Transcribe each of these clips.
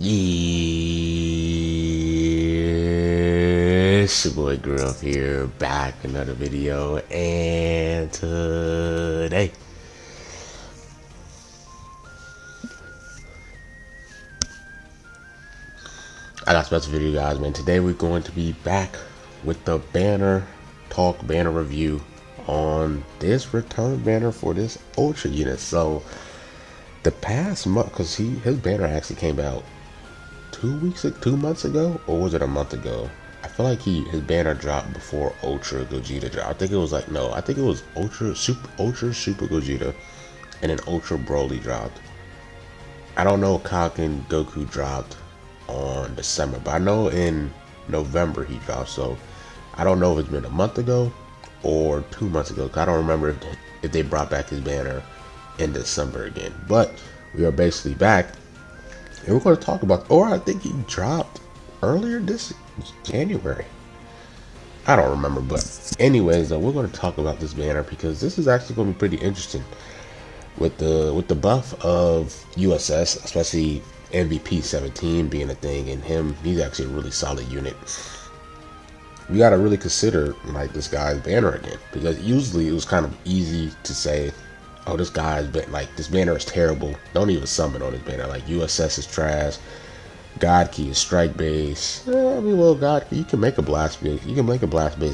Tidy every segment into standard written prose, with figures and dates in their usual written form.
Yes, your boy Girl here, back another video, and today I got a special video, guys, man. Today we're going to be back with the banner talk, banner review on this return banner for this Ultra unit. So the past month, because his banner actually came out 2 months ago, or was it a month ago? I feel like his banner dropped before Ultra Gogeta dropped. I think it was like, no, I think it was Ultra Super Gogeta, and then Ultra Broly dropped. I don't know if Cock and Goku dropped on December, but I know in November he dropped. So I don't know if it's been a month ago or 2 months ago, 'cause I don't remember if they brought back his banner in December again. But we are basically back, and we're going to talk about, or I think he dropped earlier this January. I don't remember, but anyways, we're going to talk about this banner because this is actually going to be pretty interesting with the buff of USS, especially MVP 17 being a thing, and he's actually a really solid unit. We got to really consider like this guy's banner again, because usually it was kind of easy to say, oh, this guy's been like, this banner is terrible, don't even summon on this banner, like USS is trash, God Key is strike base. I mean, well, God Key, you can make a blast base,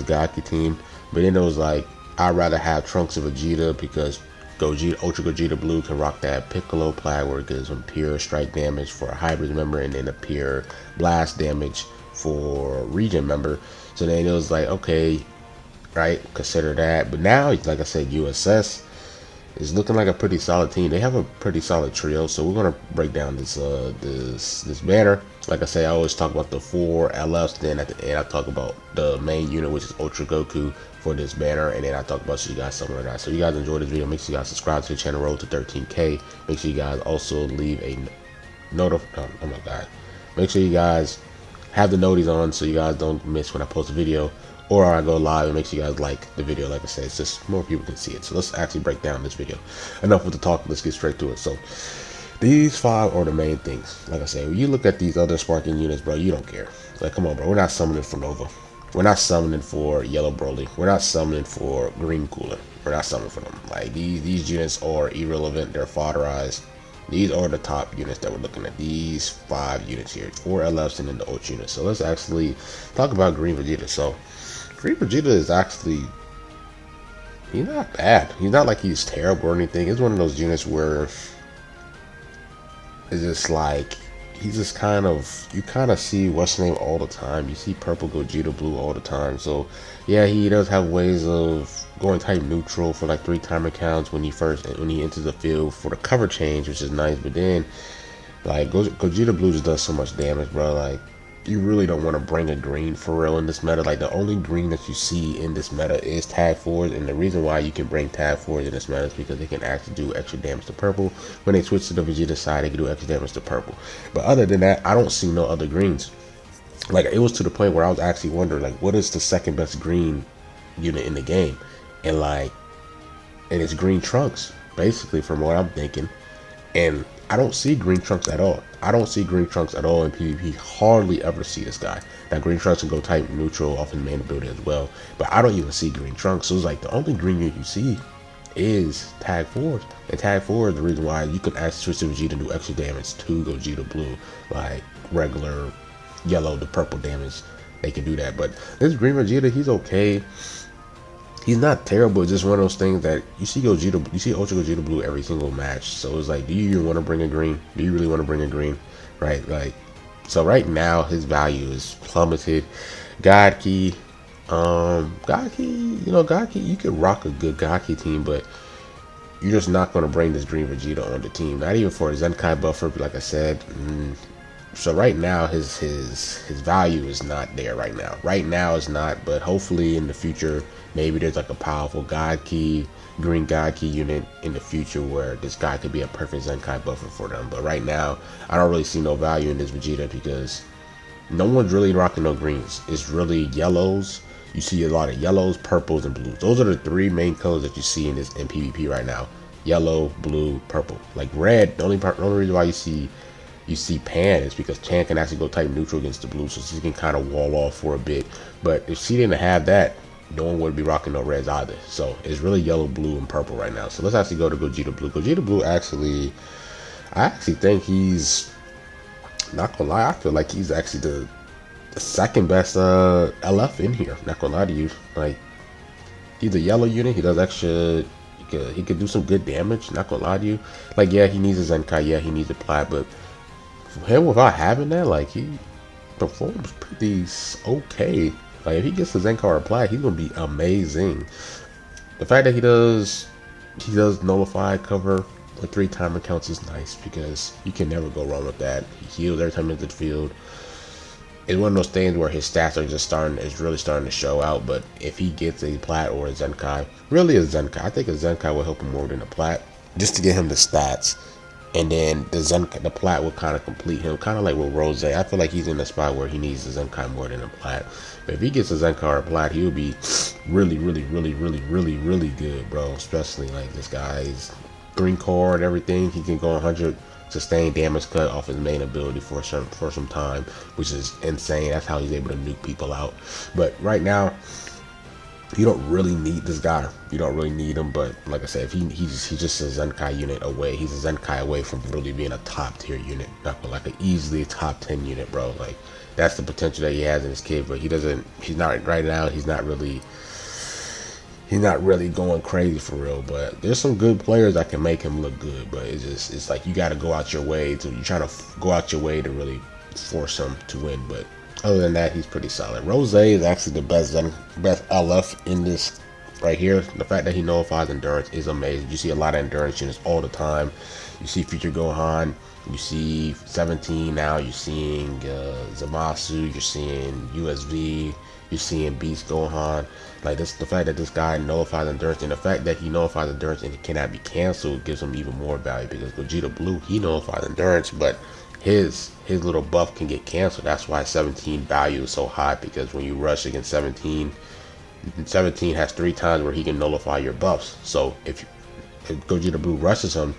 God Key team, but then it was like, I'd rather have Trunks of Vegeta because Gogeta, Ultra Gogeta Blue can rock that Piccolo Plag where it gives him pure strike damage for a hybrid member and then a pure blast damage for a region member. So then it was like, okay, right, consider that. But now, like I said, USS is looking like a pretty solid team. They have a pretty solid trio, so we're gonna break down this this banner. Like I say, I always talk about the 4 LFs, then at the end I talk about the main unit, which is Ultra Goku for this banner, and then I talk about, so you guys something like that. So you guys enjoy this video, make sure you guys subscribe to the channel, road to 13K. Make sure you guys also leave a oh my god, make sure you guys have the noties on so you guys don't miss when I post a video or I go live, and make sure you guys like the video. Like I said, it's just more people can see it. So let's actually break down this video. Enough with the talk, let's get straight to it. So these 5 are the main things. Like I say, when you look at these other sparking units, bro, you don't care. Like, come on, bro, we're not summoning for Nova, we're not summoning for Yellow Broly, we're not summoning for Green Cooler, we're not summoning for them. Like, these units are irrelevant, they're fodderized. These are the top units that we're looking at. These 5 units here, 4 LFs and then the Ultra units. So let's actually talk about Green Vegeta. So Green Vegeta is actually, he's not bad. He's not like he's terrible or anything. It's one of those units where it's just like, he's just kind of, you kind of see what's name all the time. You see purple Gogeta Blue all the time. So yeah, he does have ways of going type neutral for like 3 timer counts when he enters the field for the cover change, which is nice. But then like Gogeta Blue just does so much damage, bro. Like, you really don't want to bring a green for real in this meta. Like, the only green that you see in this meta is tag 4s, and the reason why you can bring tag 4s in this meta is because they can actually do extra damage to purple. When they switch to the Vegeta side, they can do extra damage to purple. But other than that, I don't see no other greens. Like, it was to the point where I was actually wondering, like, what is the second best green unit in the game? And like, and it's Green Trunks, basically, from what I'm thinking. And I don't see Green Trunks at all. I don't see Green Trunks at all in PvP. Hardly ever see this guy. Now, Green Trunks can go type neutral off his main ability as well, but I don't even see Green Trunks. So it's like the only green unit you see is tag 4s. And tag 4 is the reason why you can actually switch to Vegeta and do extra damage to Gogeta Blue. Like regular yellow to purple damage, they can do that. But this Green Vegeta, he's okay. He's not terrible. It's just one of those things that you see Ultra Gogeta Blue every single match. So it's like, do you even want to bring a green? Do you really want to bring a green? Right? Like, so right now his value is plummeted. God Key, God Key, you could rock a good God Key team, but you're just not going to bring this Green Vegeta on the team. Not even for a Zenkai buffer, but like I said, so right now his value is not there right now. Right now it's not, but hopefully in the future, maybe there's like a powerful God Key, green God Key unit in the future where this guy could be a perfect Zenkai buffer for them. But right now, I don't really see no value in this Vegeta because no one's really rocking no greens. It's really yellows. You see a lot of yellows, purples, and blues. Those are the 3 main colors that you see in PvP right now. Yellow, blue, purple. Like red, the only reason why you see you see Pan, it's because Pan can actually go type neutral against the blue, so she can kind of wall off for a bit. But if she didn't have that, no one would be rocking no reds either. So it's really yellow, blue, and purple right now. So let's actually go to Gogeta Blue. Gogeta Blue actually, I actually think he's, not gonna lie, I feel like he's actually the second best LF in here. Not gonna lie to you, like he's a yellow unit. He does extra. He could do some good damage. Not gonna lie to you, like yeah, he needs a Zenkai. Yeah, he needs a Plaid, but for him without having that, like he performs pretty okay. Like if he gets the Zenkai or a Plaid, he's gonna be amazing. The fact that he does nullify cover for 3 timer counts is nice because you can never go wrong with that. He heals every time he enters the field. It's one of those things where his stats are just really starting to show out. But if he gets a Plat or a Zenkai, really a Zenkai, I think a Zenkai will help him more than a Plat, just to get him the stats. And then the Plat will kind of complete him, kind of like with Rose. I feel like he's in a spot where he needs a Zenkai more than a Plat. But if he gets a Zenkai or a Plat, he'll be really, really, really, really, really, really good, bro. Especially like this guy's green core and everything. He can go 100 sustained damage cut off his main ability for some time, which is insane. That's how he's able to nuke people out. But right now, you don't really need this guy. You don't really need him. But like I said, if he's just a Zenkai unit away. He's a Zenkai away from really being a top tier unit, not like an easily top 10 unit, bro. Like that's the potential that he has in his kid. But he's not right now. He's not really going crazy for real. But there's some good players that can make him look good. But it's like you got to go out your way to really force him to win. But other than that, he's pretty solid. Rose is actually the best LF in this right here. The fact that he nullifies endurance is amazing. You see a lot of endurance units all the time. You see Future Gohan. You see 17 now. You're seeing Zamasu. You're seeing USV. You're seeing Beast Gohan. Like this, the fact that this guy nullifies endurance, and the fact that he nullifies endurance and it cannot be canceled gives him even more value, because Gogeta Blue, he nullifies endurance, but his little buff can get canceled. That's why 17 value is so high, because when you rush against 17 has 3 times where he can nullify your buffs. So if Gogeta Blue rushes him,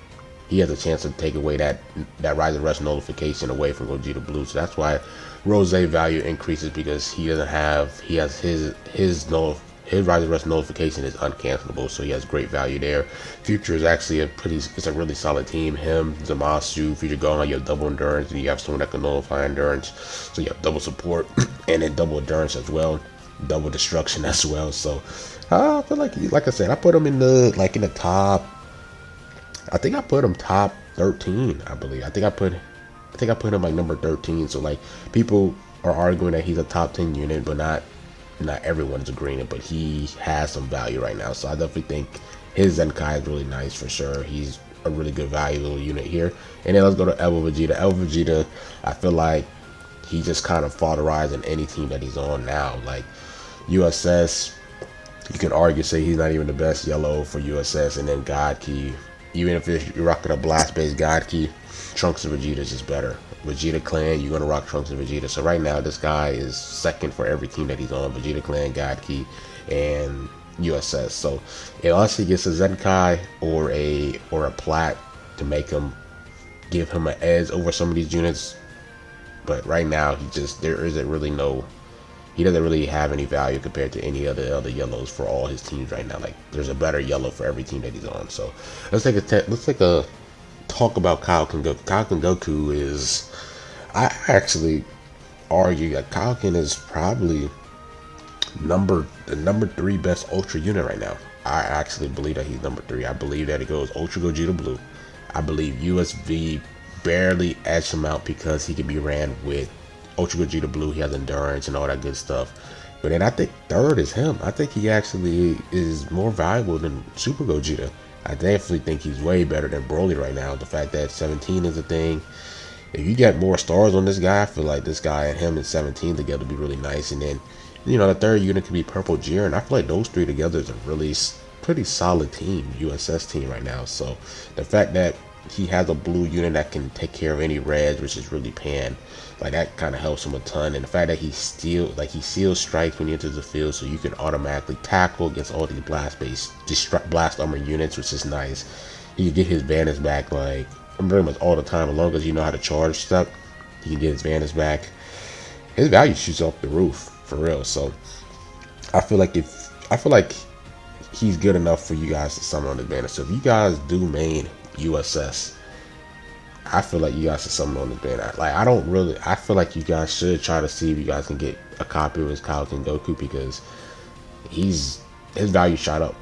he has a chance to take away that Rise and Rush nullification away from Gogeta Blue. So that's why Rose value increases, because his Rise and Rush nullification is uncancelable, so he has great value there. Future is actually it's a really solid team. Him, Zamasu, Future Gohan, you have double endurance, and you have someone that can nullify endurance, so you have double support and then double endurance as well, double destruction as well. So I feel like I said, I put him in the top. I think I put him top 13. I believe. I think I put him like number 13. So like people are arguing that he's a top 10 unit, but not everyone is agreeing it. But he has some value right now. So I definitely think his Zenkai is really nice for sure. He's a really good valuable unit here. And then let's go to Evo Vegeta. Evo Vegeta, I feel like he just kind of fought a rise in any team that he's on now. Like USS, you can argue, say he's not even the best yellow for USS, and then God Key. Even if you're rocking a blast-based God Key, Trunks and Vegeta is just better. Vegeta Clan, you're going to rock Trunks and Vegeta. So right now, this guy is second for every team that he's on. Vegeta Clan, God Key, and USS. So unless he gets a Zenkai or a Plat to give him an edge over some of these units. But right now, he doesn't really have any value compared to any other yellows for all his teams right now. Like there's a better yellow for every team that he's on. So let's take a talk about Kaioken Goku. Kaioken Goku is, I actually argue that Kaioken is probably the number 3 best Ultra unit right now. I actually believe that he's number 3. I believe that it goes Ultra Gogeta Blue. I believe USV barely edged him out because he can be ran with Ultra Gogeta Blue. He has endurance and all that good stuff. But then I think third is him. I think he actually is more valuable than Super Gogeta. I definitely think he's way better than Broly right now. The fact that 17 is a thing. If you get more stars on this guy, I feel like this guy and him and 17 together would be really nice. And then, the third unit could be Purple Jiren. I feel like those 3 together is a really pretty solid team, USS team right now. So the fact that he has a blue unit that can take care of any reds, which is really Pan, like that kind of helps him a ton. And the fact that he seals strikes when he enters the field, so you can automatically tackle against all these blast armor units, which is nice. He can get his banners back like very much all the time. As long as you know how to charge stuff, he can get his banners back. His value shoots off the roof for real. So I feel like he's good enough for you guys to summon on his banner. So if you guys do main USS, I feel like you guys should summon on his banner. Like I feel like you guys should try to see if you guys can get a copy of his Kaioken Goku, because his value shot up.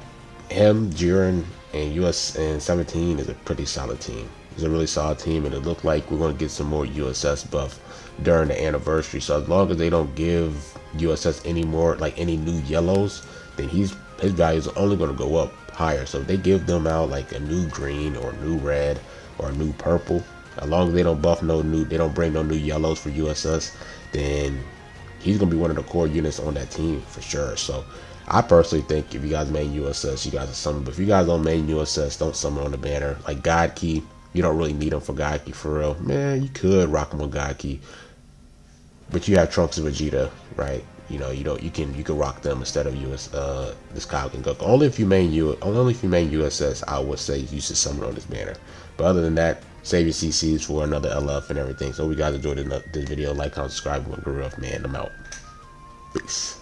Him, Jiren, and US and 17 is a pretty solid team. It's a really solid team, and it looked like we're going to get some more USS buff during the anniversary. So as long as they don't give USS any more, like any new yellows, then his value is only going to go up higher. So if they give them out like a new green or new red or a new purple, as long as they don't buff they don't bring no new yellows for USS, then he's going to be one of the core units on that team for sure. So I personally think if you guys main USS, you guys are summon. But if you guys don't main USS, don't summon on the banner. Like God Key, you don't really need them for God Key for real. Man, you could rock them on God Key, but you have Trunks and Vegeta, right? You know, you can rock them instead of this Kaioken Goku. Only if you main USS, I would say you should summon on this banner. But other than that, save your CCs for another LF and everything. So we guys enjoyed this video. Like, comment, subscribe, and grow up, man. I'm out. Peace.